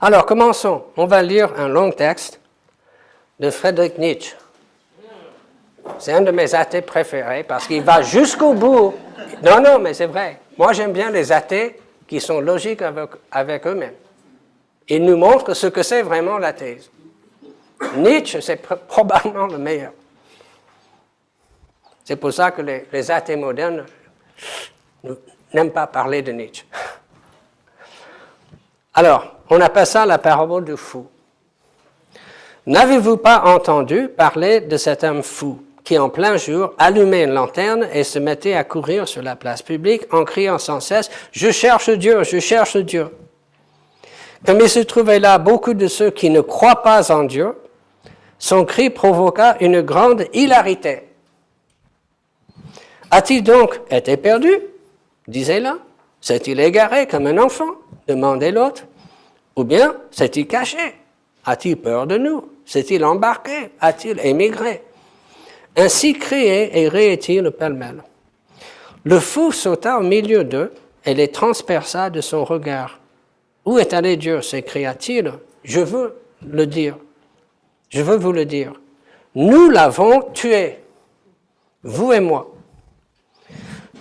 Alors, commençons. On va lire un long texte de Friedrich Nietzsche. C'est un de mes athées préférés parce qu'il va jusqu'au bout. Non, mais c'est vrai. Moi, j'aime bien les athées qui sont logiques avec eux-mêmes. Ils nous montrent ce que c'est vraiment l'athéisme. Nietzsche, c'est probablement le meilleur. C'est pour ça que les athées modernes n'aiment pas parler de Nietzsche. Alors, on appelle ça la parabole du fou. N'avez-vous pas entendu parler de cet homme fou qui, en plein jour, allumait une lanterne et se mettait à courir sur la place publique en criant sans cesse « Je cherche Dieu, je cherche Dieu ». Comme il se trouvait là beaucoup de ceux qui ne croient pas en Dieu, son cri provoqua une grande hilarité. « A-t-il donc été perdu ?» disait l'un. « S'est-il égaré comme un enfant ?» demandait l'autre. « Ou bien s'est-il caché? A-t-il peur de nous? S'est-il embarqué? A-t-il émigré ?» Ainsi criaient et riaient-ils pêle-mêle. Le fou sauta au milieu d'eux et les transperça de son regard. « Où est allé Dieu ?» s'écria-t-il. « Je veux le dire. Je veux vous le dire. Nous l'avons tué, vous et moi.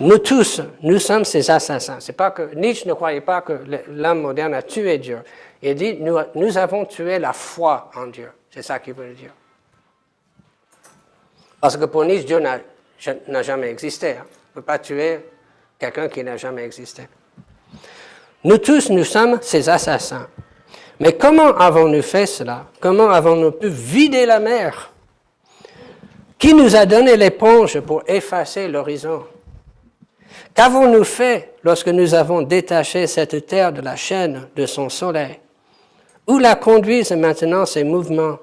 Nous tous, nous sommes ces assassins. » C'est pas que Nietzsche ne croyait pas que l'homme moderne a tué Dieu. Il dit, nous avons tué la foi en Dieu. C'est ça qu'il veut dire. Parce que pour Nietzsche, Dieu n'a jamais existé. On ne peut pas tuer quelqu'un qui n'a jamais existé. Nous tous, nous sommes ces assassins. Mais comment avons-nous fait cela? Comment avons-nous pu vider la mer? Qui nous a donné l'éponge pour effacer l'horizon? Qu'avons-nous fait lorsque nous avons détaché cette terre de la chaîne de son soleil? Où la conduisent maintenant ces mouvements?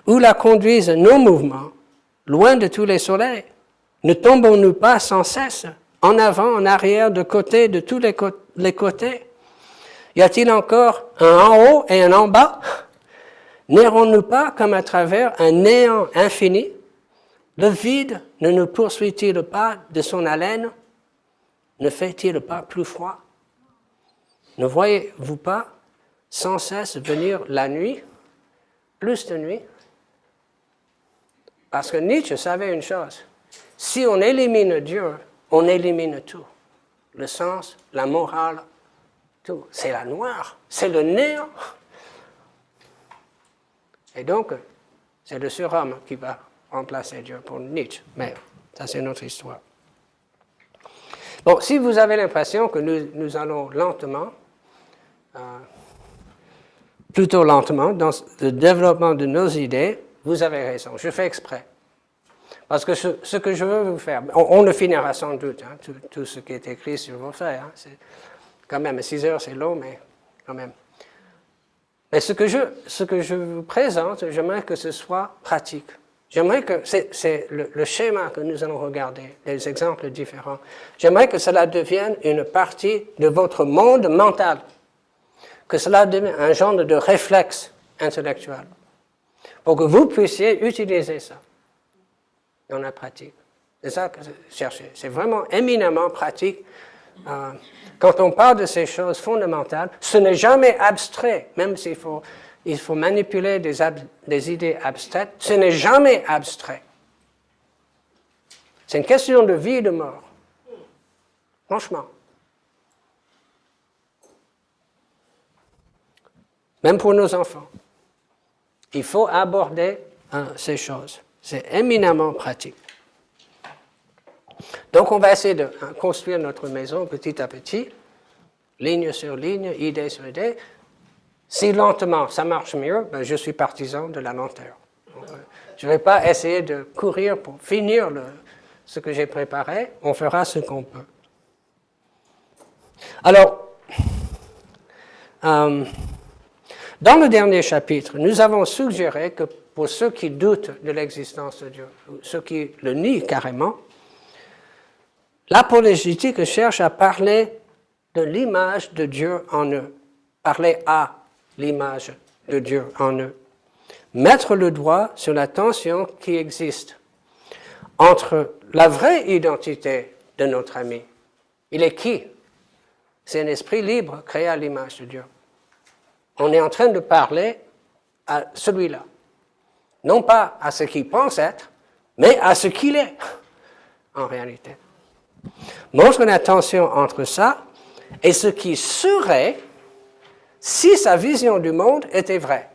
Où la conduisent nos mouvements? Loin de tous les soleils? Ne tombons-nous pas sans cesse, en avant, en arrière, de côté, de tous les côtés? Y a-t-il encore un en haut et un en bas? N'errons-nous pas comme à travers un néant infini? Le vide ne nous poursuit-il pas de son haleine? Ne fait-il pas plus froid? Ne voyez-vous pas sans cesse venir la nuit, plus de nuit? Parce que Nietzsche savait une chose, si on élimine Dieu, on élimine tout. Le sens, la morale, tout. C'est la noire, c'est le néant. Et donc, c'est le surhomme qui va remplacer Dieu pour Nietzsche. Mais ça, c'est notre histoire. Bon, si vous avez l'impression que nous allons lentement, plutôt lentement, dans le développement de nos idées, vous avez raison, je fais exprès. Parce que ce que je veux vous faire, on le finira sans doute, hein, tout ce qui est écrit sur vos feuilles. Hein, c'est quand même, 6 heures c'est long, mais quand même. Mais ce que je vous présente, j'aimerais que ce soit pratique. J'aimerais que, c'est le schéma que nous allons regarder, les exemples différents. J'aimerais que cela devienne une partie de votre monde mental, que cela devienne un genre de réflexe intellectuel, pour que vous puissiez utiliser ça dans la pratique. C'est ça que je cherchais. C'est vraiment éminemment pratique. Quand on parle de ces choses fondamentales, ce n'est jamais abstrait, même s'il faut manipuler des idées abstraites, ce n'est jamais abstrait. C'est une question de vie et de mort. Franchement. Même pour nos enfants. Il faut aborder ces choses. C'est éminemment pratique. Donc, on va essayer de construire notre maison petit à petit, ligne sur ligne, idée sur idée. Si lentement, ça marche mieux, ben, je suis partisan de la lenteur. Je ne vais pas essayer de courir pour finir ce que j'ai préparé. On fera ce qu'on peut. Alors, dans le dernier chapitre, nous avons suggéré que pour ceux qui doutent de l'existence de Dieu, ceux qui le nient carrément, l'apologétique cherche à parler de l'image de Dieu en eux, parler à l'image de Dieu en eux, mettre le doigt sur la tension qui existe entre la vraie identité de notre ami. Il est qui? C'est un esprit libre créé à l'image de Dieu. on est en train de parler à celui-là. Non pas à ce qu'il pense être, mais à ce qu'il est, en réalité. Montre une attention entre ça et ce qui serait si sa vision du monde était vraie.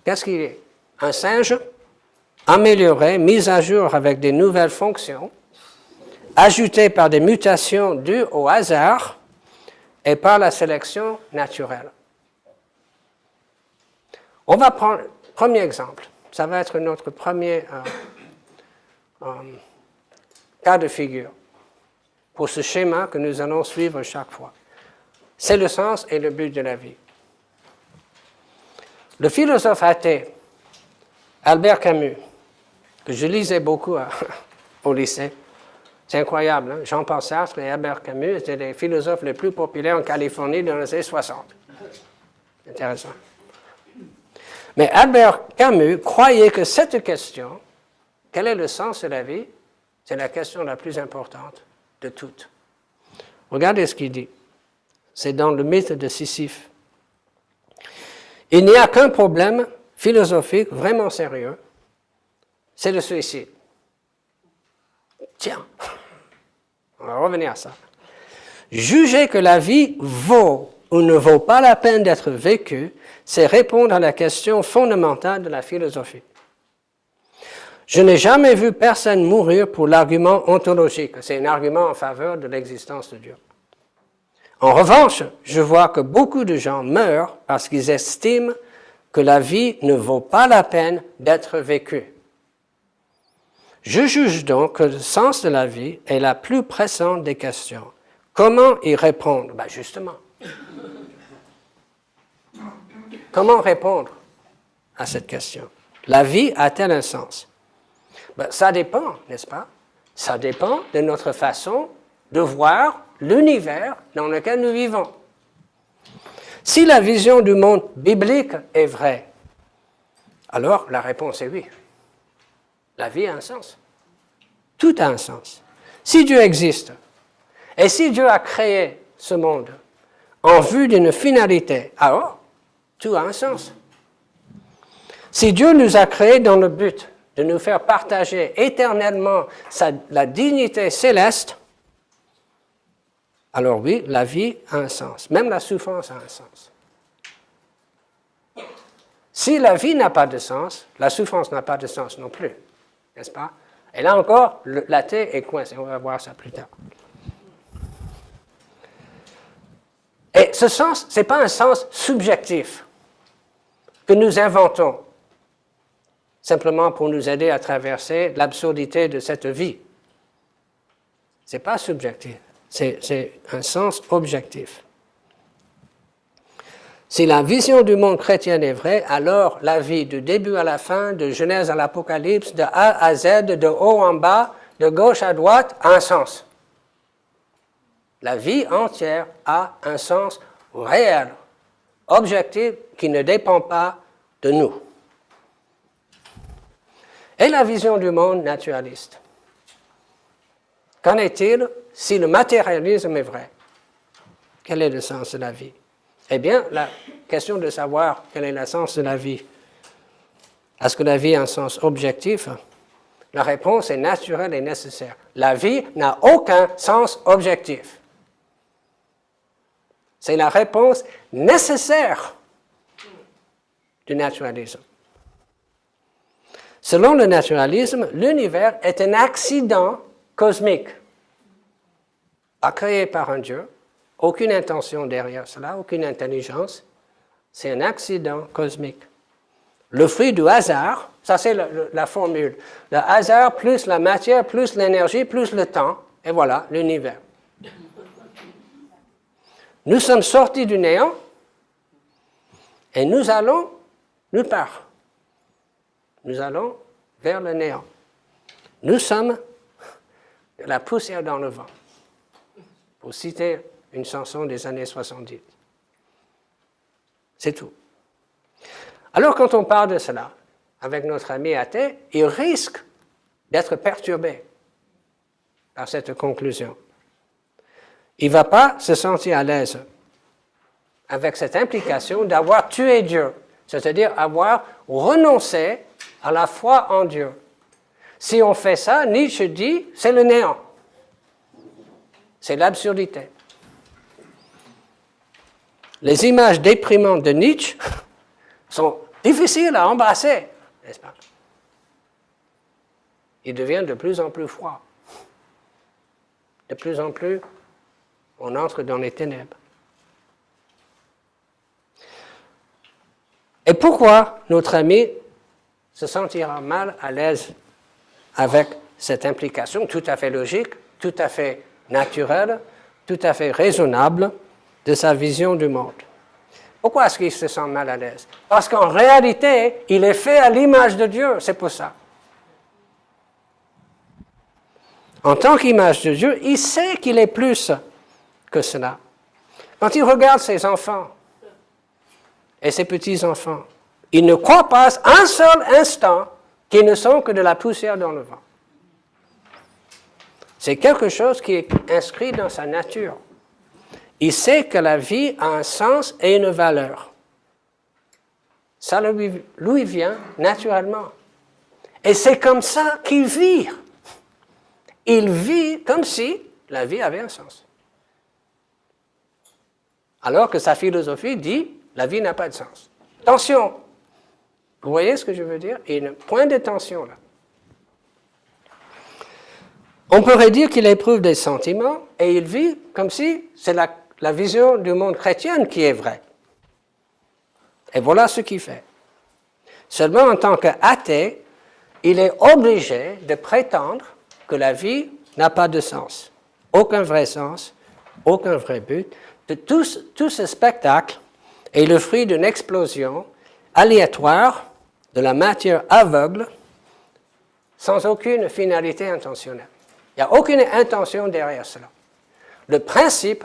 Qu'est-ce qu'il est? Un singe amélioré, mis à jour avec des nouvelles fonctions, ajouté par des mutations dues au hasard et par la sélection naturelle. On va prendre premier exemple. Ça va être notre premier cas de figure pour ce schéma que nous allons suivre chaque fois. C'est le sens et le but de la vie. Le philosophe athée Albert Camus, que je lisais beaucoup au lycée, c'est incroyable, hein? Jean-Paul Sartre et Albert Camus étaient les philosophes les plus populaires en Californie dans les années 60. Intéressant. Mais Albert Camus croyait que cette question, quel est le sens de la vie, c'est la question la plus importante de toutes. Regardez ce qu'il dit. C'est dans le mythe de Sisyphe. Il n'y a qu'un problème philosophique vraiment sérieux, c'est le suicide. Tiens, on va revenir à ça. Juger que la vie vaut ou ne vaut pas la peine d'être vécue, c'est répondre à la question fondamentale de la philosophie. Je n'ai jamais vu personne mourir pour l'argument ontologique. C'est un argument en faveur de l'existence de Dieu. En revanche, je vois que beaucoup de gens meurent parce qu'ils estiment que la vie ne vaut pas la peine d'être vécue. Je juge donc que le sens de la vie est la plus pressante des questions. Comment y répondre? Ben justement. Comment répondre à cette question? La vie a-t-elle un sens? Ben, ça dépend, n'est-ce pas? Ça dépend de notre façon de voir l'univers dans lequel nous vivons. Si la vision du monde biblique est vraie, alors la réponse est oui. La vie a un sens. Tout a un sens. Si Dieu existe, et si Dieu a créé ce monde en vue d'une finalité, alors tout a un sens. Si Dieu nous a créés dans le but de nous faire partager éternellement la dignité céleste, alors oui, la vie a un sens. Même la souffrance a un sens. Si la vie n'a pas de sens, la souffrance n'a pas de sens non plus. N'est-ce pas? Et là encore, l'athée est coincé. On va voir ça plus tard. Et ce sens, ce n'est pas un sens subjectif que nous inventons simplement pour nous aider à traverser l'absurdité de cette vie. Ce n'est pas subjectif, c'est un sens objectif. Si la vision du monde chrétien est vraie, alors la vie du début à la fin, de Genèse à l'Apocalypse, de A à Z, de haut en bas, de gauche à droite, a un sens. La vie entière a un sens réel, objectif, qui ne dépend pas de nous. Et la vision du monde naturaliste. Qu'en est-il si le matérialisme est vrai? Quel est le sens de la vie? Eh bien, la question de savoir quel est le sens de la vie, est-ce que la vie a un sens objectif? La réponse est naturelle et nécessaire. La vie n'a aucun sens objectif. C'est la réponse nécessaire du naturalisme. Selon le naturalisme, l'univers est un accident cosmique, pas créé par un Dieu. Aucune intention derrière cela, aucune intelligence. C'est un accident cosmique. Le fruit du hasard, ça c'est la formule. Le hasard plus la matière, plus l'énergie, plus le temps, et voilà l'univers. Nous sommes sortis du néant et nous allons nulle part. Nous allons vers le néant. Nous sommes de la poussière dans le vent. Pour citer une chanson des années 70. C'est tout. Alors quand on parle de cela avec notre ami athée, il risque d'être perturbé par cette conclusion. Il ne va pas se sentir à l'aise avec cette implication d'avoir tué Dieu, c'est-à-dire avoir renoncé à la foi en Dieu. Si on fait ça, Nietzsche dit, c'est le néant. C'est l'absurdité. Les images déprimantes de Nietzsche sont difficiles à embrasser, n'est-ce pas? Il devient de plus en plus froid. De plus en plus, on entre dans les ténèbres. Et pourquoi notre ami se sentira mal à l'aise avec cette implication tout à fait logique, tout à fait naturelle, tout à fait raisonnable de sa vision du monde? Pourquoi est-ce qu'il se sent mal à l'aise? Parce qu'en réalité, il est fait à l'image de Dieu, c'est pour ça. En tant qu'image de Dieu, il sait qu'il est plus que cela. Quand il regarde ses enfants et ses petits-enfants, il ne croit pas un seul instant qu'ils ne sont que de la poussière dans le vent. C'est quelque chose qui est inscrit dans sa nature. Il sait que la vie a un sens et une valeur. Ça lui vient naturellement. Et c'est comme ça qu'il vit. Il vit comme si la vie avait un sens. Alors que sa philosophie dit, la vie n'a pas de sens. Tension. Vous voyez ce que je veux dire? Il y a un point de tension là. On pourrait dire qu'il éprouve des sentiments et il vit comme si c'est la vision du monde chrétien qui est vraie. Et voilà ce qu'il fait. Seulement en tant qu'athée, il est obligé de prétendre que la vie n'a pas de sens, aucun vrai sens, aucun vrai but. Tout ce spectacle est le fruit d'une explosion aléatoire de la matière aveugle sans aucune finalité intentionnelle. Il n'y a aucune intention derrière cela. Le principe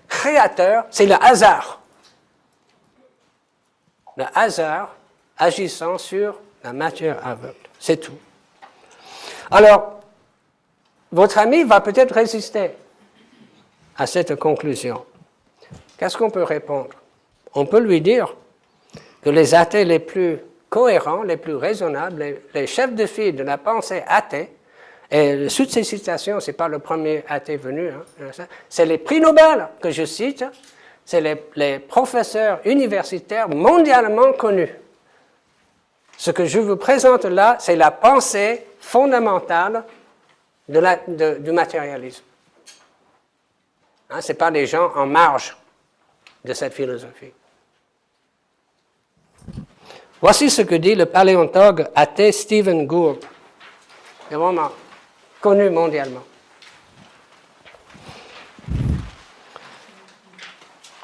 créateur, c'est le hasard. Le hasard agissant sur la matière aveugle. C'est tout. Alors, votre ami va peut-être résister à cette conclusion. Qu'est-ce qu'on peut répondre? On peut lui dire que les athées les plus cohérents, les plus raisonnables, les chefs de file de la pensée athée, et toutes ces citations, ce n'est pas le premier athée venu, c'est les prix Nobel que je cite, c'est les professeurs universitaires mondialement connus. Ce que je vous présente là, c'est la pensée fondamentale du matérialisme. Ce n'est pas des gens en marge de cette philosophie. Voici ce que dit le paléontologue athée Stephen Gould. C'est vraiment connu mondialement.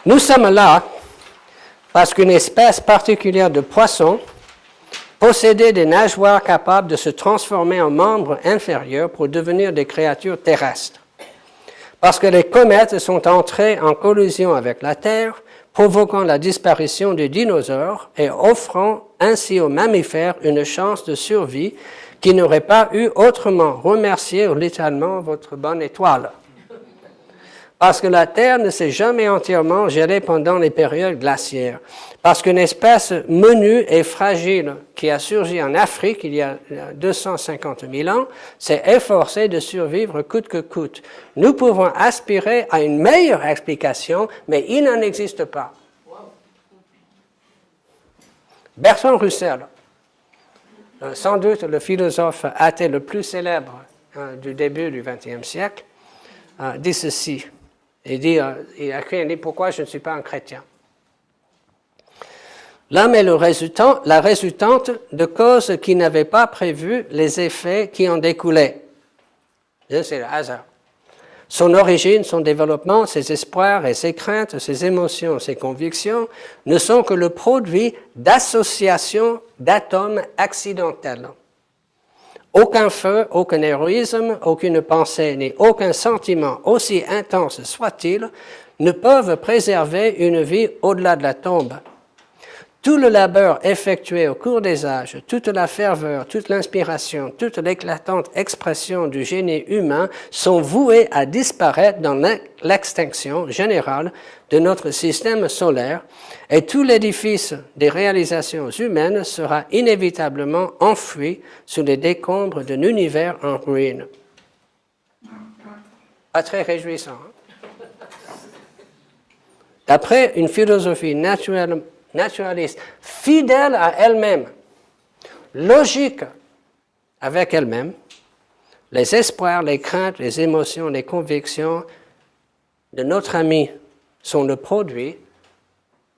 Nous sommes là parce qu'une espèce particulière de poisson possédait des nageoires capables de se transformer en membres inférieurs pour devenir des créatures terrestres. Parce que les comètes sont entrées en collision avec la Terre, provoquant la disparition des dinosaures et offrant ainsi aux mammifères une chance de survie qui n'aurait pas eu autrement. Remerciez littéralement votre bonne étoile. Parce que la Terre ne s'est jamais entièrement gelée pendant les périodes glaciaires. Parce qu'une espèce menue et fragile qui a surgi en Afrique il y a 250 000 ans s'est efforcée de survivre coûte que coûte. Nous pouvons aspirer à une meilleure explication, mais il n'en existe pas. Bertrand Russell, sans doute le philosophe athée le plus célèbre du début du XXe siècle, dit ceci. Il a écrit un livre « Pourquoi je ne suis pas un chrétien ». L'homme est la résultante de causes qui n'avaient pas prévu les effets qui en découlaient. C'est le hasard. Son origine, son développement, ses espoirs et ses craintes, ses émotions, ses convictions ne sont que le produit d'associations d'atomes accidentels. Aucun feu, aucun héroïsme, aucune pensée, ni aucun sentiment, aussi intense soit-il, ne peuvent préserver une vie au-delà de la tombe. Tout le labeur effectué au cours des âges, toute la ferveur, toute l'inspiration, toute l'éclatante expression du génie humain sont voués à disparaître dans l'extinction générale de notre système solaire et tout l'édifice des réalisations humaines sera inévitablement enfoui sous les décombres d'un univers en ruine. Pas très réjouissant. D'après une philosophie naturaliste, fidèle à elle-même, logique avec elle-même, les espoirs, les craintes, les émotions, les convictions de notre ami sont le produit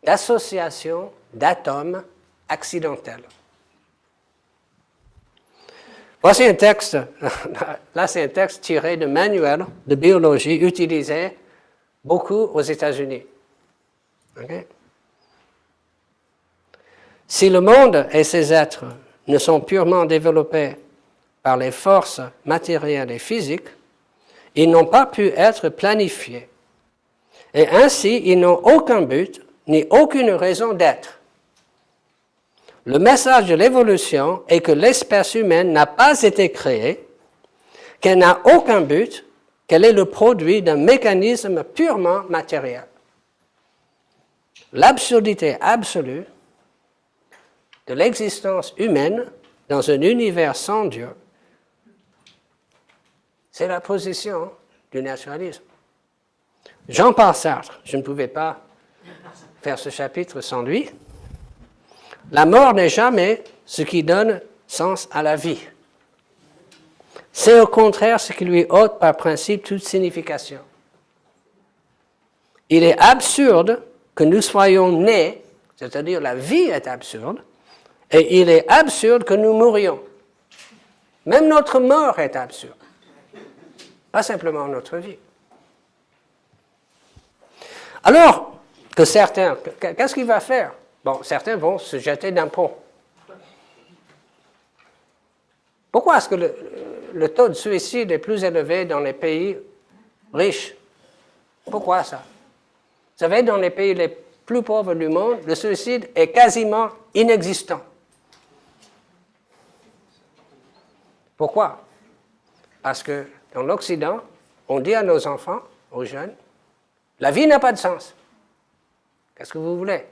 d'associations d'atomes accidentels. Voici un texte, là c'est un texte tiré de manuels de biologie utilisé beaucoup aux États-Unis. Okay? Si le monde et ses êtres ne sont purement développés par les forces matérielles et physiques, ils n'ont pas pu être planifiés. Et ainsi, ils n'ont aucun but ni aucune raison d'être. Le message de l'évolution est que l'espèce humaine n'a pas été créée, qu'elle n'a aucun but, qu'elle est le produit d'un mécanisme purement matériel. L'absurdité absolue de l'existence humaine dans un univers sans Dieu, c'est la position du naturalisme. Jean-Paul Sartre, je ne pouvais pas faire ce chapitre sans lui. La mort n'est jamais ce qui donne sens à la vie. C'est au contraire ce qui lui ôte par principe toute signification. Il est absurde que nous soyons nés, c'est-à-dire la vie est absurde, et il est absurde que nous mourions. Même notre mort est absurde. Pas simplement notre vie. Alors que certains, qu'est-ce qu'il va faire? Bon, certains vont se jeter d'un pont. Pourquoi est-ce que le taux de suicide est plus élevé dans les pays riches? Pourquoi ça? Vous savez, dans les pays les plus pauvres du monde, le suicide est quasiment inexistant. Pourquoi? Parce que dans l'Occident, on dit à nos enfants, aux jeunes, la vie n'a pas de sens. Qu'est-ce que vous voulez?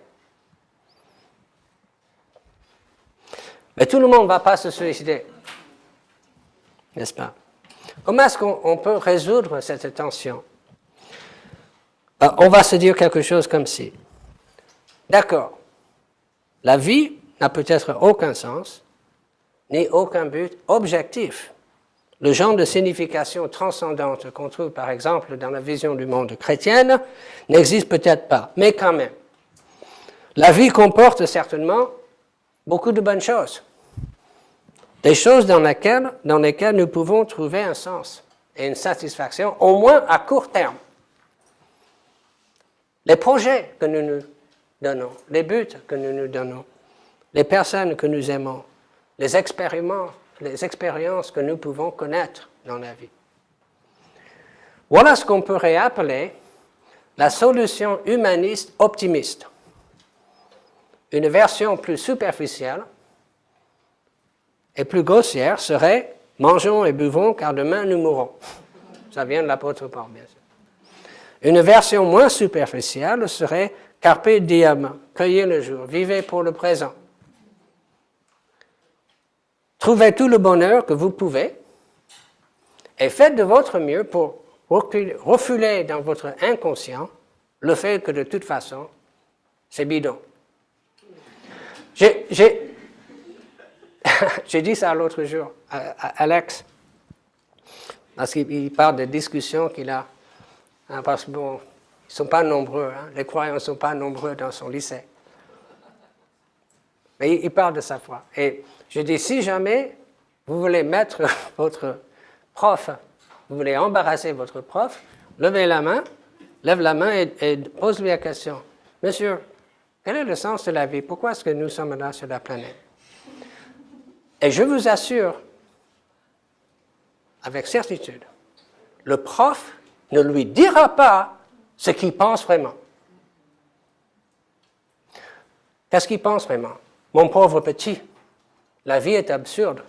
Mais tout le monde ne va pas se suicider. N'est-ce pas? Comment est-ce qu'on peut résoudre cette tension? On va se dire quelque chose comme ci. D'accord, la vie n'a peut-être aucun sens, ni aucun but objectif. Le genre de signification transcendante qu'on trouve par exemple dans la vision du monde chrétienne n'existe peut-être pas, mais quand même. La vie comporte certainement beaucoup de bonnes choses. Des choses dans lesquelles nous pouvons trouver un sens et une satisfaction, au moins à court terme. Les projets que nous nous donnons, les buts que nous nous donnons, les personnes que nous aimons, les expériences que nous pouvons connaître dans la vie. Voilà ce qu'on pourrait appeler la solution humaniste optimiste. Une version plus superficielle et plus grossière serait « mangeons et buvons car demain nous mourrons ». Ça vient de l'apôtre Paul, bien sûr. Une version moins superficielle serait « carpe diem », cueillez le jour, vivez pour le présent. Trouvez tout le bonheur que vous pouvez et faites de votre mieux pour refouler dans votre inconscient le fait que de toute façon, c'est bidon. J'ai dit ça l'autre jour à Alex, parce qu'il parle des discussions qu'il a, hein, parce que bon, ils ne sont pas nombreux, hein, les croyants ne sont pas nombreux dans son lycée. Mais il parle de sa foi. Et je dis, si jamais vous voulez mettre votre prof, vous voulez embarrasser votre prof, lève la main et pose-lui la question. Monsieur, quel est le sens de la vie? Pourquoi est-ce que nous sommes là sur la planète? Et je vous assure, avec certitude, le prof ne lui dira pas ce qu'il pense vraiment. Qu'est-ce qu'il pense vraiment? Mon pauvre petit, la vie est absurde.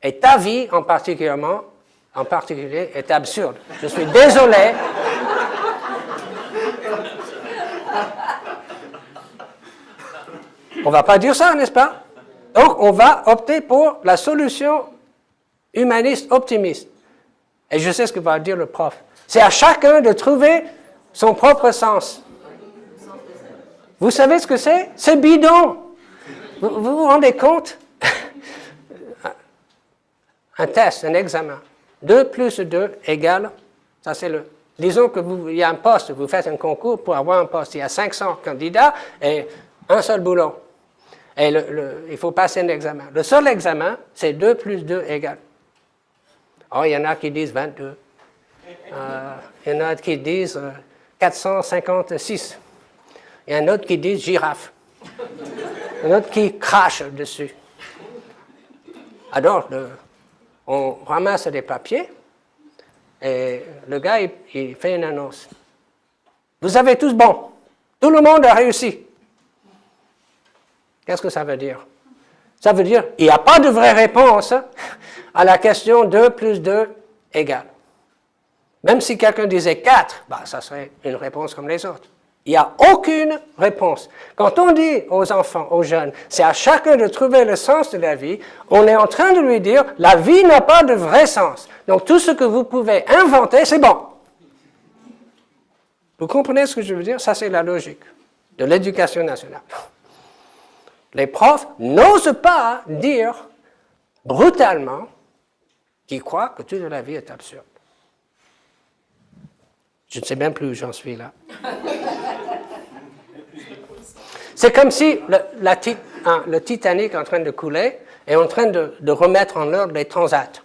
Et ta vie en particulier est absurde. Je suis désolé. On ne va pas dire ça, n'est-ce pas? Donc, on va opter pour la solution humaniste optimiste. Et je sais ce que va dire le prof. C'est à chacun de trouver son propre sens. Vous savez ce que c'est? C'est bidon. Vous vous rendez compte? Un test, un examen. 2 plus 2 égale, ça c'est le... Disons qu'il y a un poste, vous faites un concours pour avoir un poste. Il y a 500 candidats et un seul boulot. Et il faut passer un examen. Le seul examen, c'est 2 plus 2 égale. Oh, il y en a qui disent 22. Il y en a qui disent 456. Il y en a d'autres qui disent girafe. Il y en a d'autres qui crachent dessus. Alors, on ramasse des papiers et le gars, il fait une annonce. Vous avez tous bon. Tout le monde a réussi. Qu'est-ce que ça veut dire? Ça veut dire qu'il n'y a pas de vraie réponse à la question 2 plus 2 égale. Même si quelqu'un disait 4, ça serait une réponse comme les autres. Il n'y a aucune réponse. Quand on dit aux enfants, aux jeunes, c'est à chacun de trouver le sens de la vie, on est en train de lui dire, la vie n'a pas de vrai sens. Donc tout ce que vous pouvez inventer, c'est bon. Vous comprenez ce que je veux dire? Ça, c'est la logique de l'éducation nationale. Les profs n'osent pas dire brutalement qu'ils croient que toute la vie est absurde. Je ne sais même plus où j'en suis là. C'est comme si le Titanic est en train de couler est en train de remettre en ordre les transats.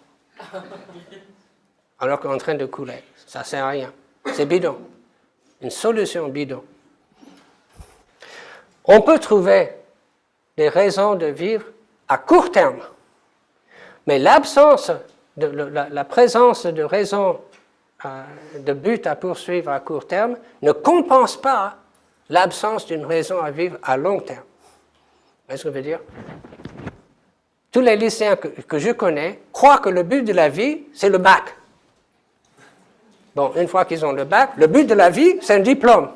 Alors qu'on est en train de couler. Ça ne sert à rien. C'est bidon. Une solution bidon. On peut trouver des raisons de vivre à court terme. Mais l'absence, la présence de raisons, de buts à poursuivre à court terme ne compense pas l'absence d'une raison à vivre à long terme. Vous voyez ce que je veux dire? Tous les lycéens que je connais croient que le but de la vie, c'est le bac. Bon, une fois qu'ils ont le bac, le but de la vie, c'est un diplôme.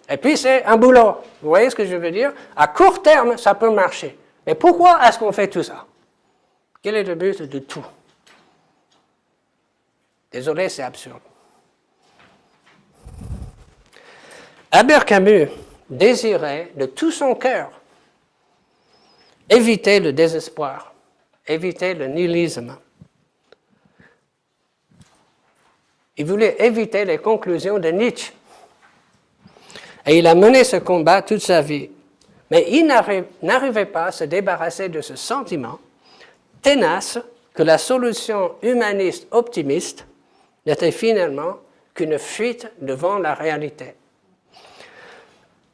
Et puis, c'est un boulot. Vous voyez ce que je veux dire? À court terme, ça peut marcher. Mais pourquoi est-ce qu'on fait tout ça? Quel est le but de tout? Désolé, c'est absurde. Albert Camus désirait de tout son cœur éviter le désespoir, éviter le nihilisme. Il voulait éviter les conclusions de Nietzsche. Et il a mené ce combat toute sa vie. Mais il n'arrivait pas à se débarrasser de ce sentiment tenace que la solution humaniste optimiste n'était finalement qu'une fuite devant la réalité.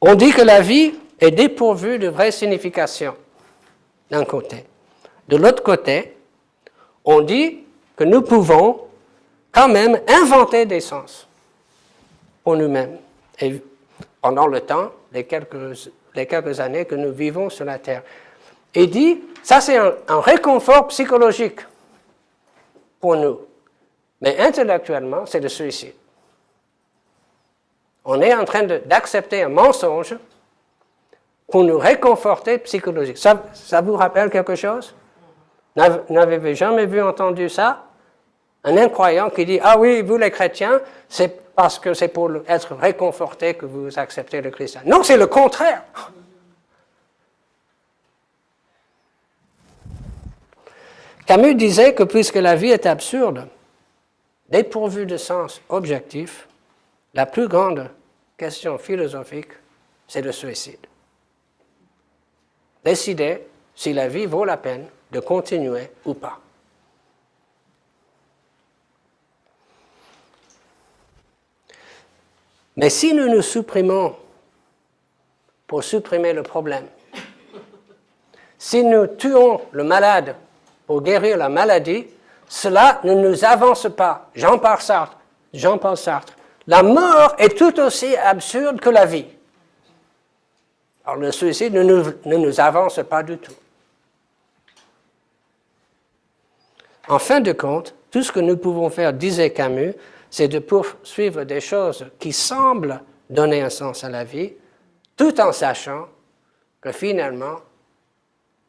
On dit que la vie est dépourvue de vraie signification, d'un côté. De l'autre côté, on dit que nous pouvons quand même inventer des sens pour nous-mêmes. Et pendant le temps, les quelques années que nous vivons sur la Terre. Il dit, ça c'est un réconfort psychologique pour nous. Mais intellectuellement, c'est le suicide. On est en train d'accepter un mensonge pour nous réconforter psychologiquement. Ça vous rappelle quelque chose? N'avez-vous jamais entendu ça? Un incroyant qui dit, ah oui, vous les chrétiens, c'est parce que c'est pour être réconforté que vous acceptez le christianisme. Non, c'est le contraire. Camus disait que puisque la vie est absurde, dépourvue de sens objectif, la plus grande question philosophique, c'est le suicide. Décider si la vie vaut la peine de continuer ou pas. Mais si nous nous supprimons pour supprimer le problème, si nous tuons le malade pour guérir la maladie, cela ne nous avance pas. Jean-Paul Sartre. La mort est tout aussi absurde que la vie. Alors le suicide ne nous avance pas du tout. En fin de compte, tout ce que nous pouvons faire, disait Camus, c'est de poursuivre des choses qui semblent donner un sens à la vie, tout en sachant que finalement,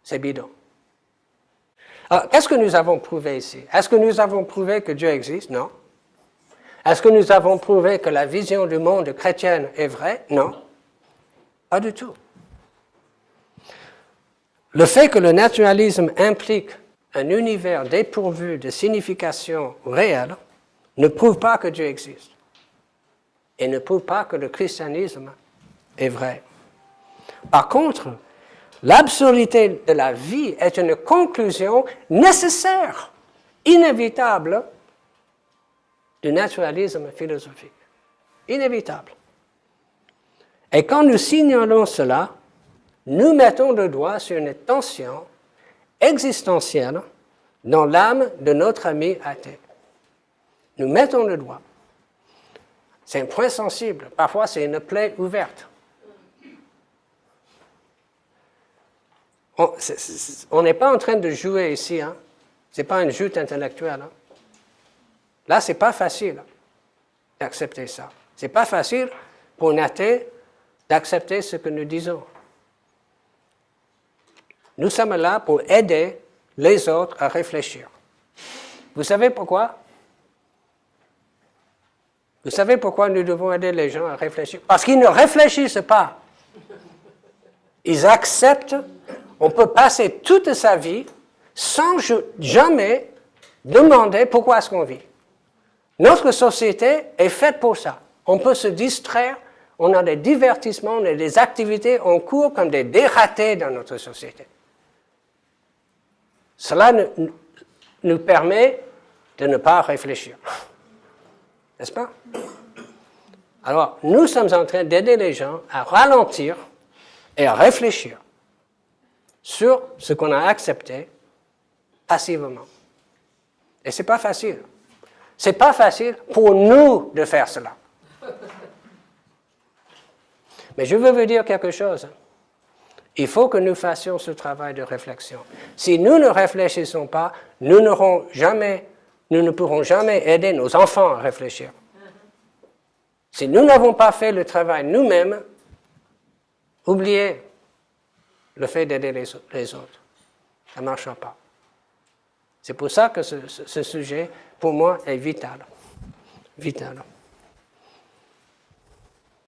c'est bidon. Alors, qu'est-ce que nous avons prouvé ici? Est-ce que nous avons prouvé que Dieu existe? Non. Est-ce que nous avons prouvé que la vision du monde chrétienne est vraie? Non. Pas du tout. Le fait que le naturalisme implique un univers dépourvu de signification réelle ne prouve pas que Dieu existe et ne prouve pas que le christianisme est vrai. Par contre, l'absurdité de la vie est une conclusion nécessaire, inévitable, du naturalisme philosophique. Inévitable. Et quand nous signalons cela, nous mettons le doigt sur une tension existentielle dans l'âme de notre ami athée. Nous mettons le doigt. C'est un point sensible. Parfois, c'est une plaie ouverte. On n'est pas en train de jouer ici. Hein? Ce n'est pas une joute intellectuelle. Hein? Là, ce n'est pas facile d'accepter ça. Ce n'est pas facile pour un athée d'accepter ce que nous disons. Nous sommes là pour aider les autres à réfléchir. Vous savez pourquoi? Vous savez pourquoi nous devons aider les gens à réfléchir? Parce qu'ils ne réfléchissent pas. Ils acceptent. On peut passer toute sa vie sans jamais demander pourquoi est-ce qu'on vit. Notre société est faite pour ça. On peut se distraire, on a des divertissements, on a des activités en cours comme des dératés dans notre société. Cela nous permet de ne pas réfléchir. N'est-ce pas? Alors, nous sommes en train d'aider les gens à ralentir et à réfléchir sur ce qu'on a accepté passivement. Et ce n'est pas facile. Ce n'est pas facile pour nous de faire cela. Mais je veux vous dire quelque chose. Il faut que nous fassions ce travail de réflexion. Si nous ne réfléchissons pas, nous ne pourrons jamais aider nos enfants à réfléchir. Si nous n'avons pas fait le travail nous-mêmes, oubliez le fait d'aider les autres. Ça ne marchera pas. C'est pour ça que ce sujet, pour moi, est vital. Vital.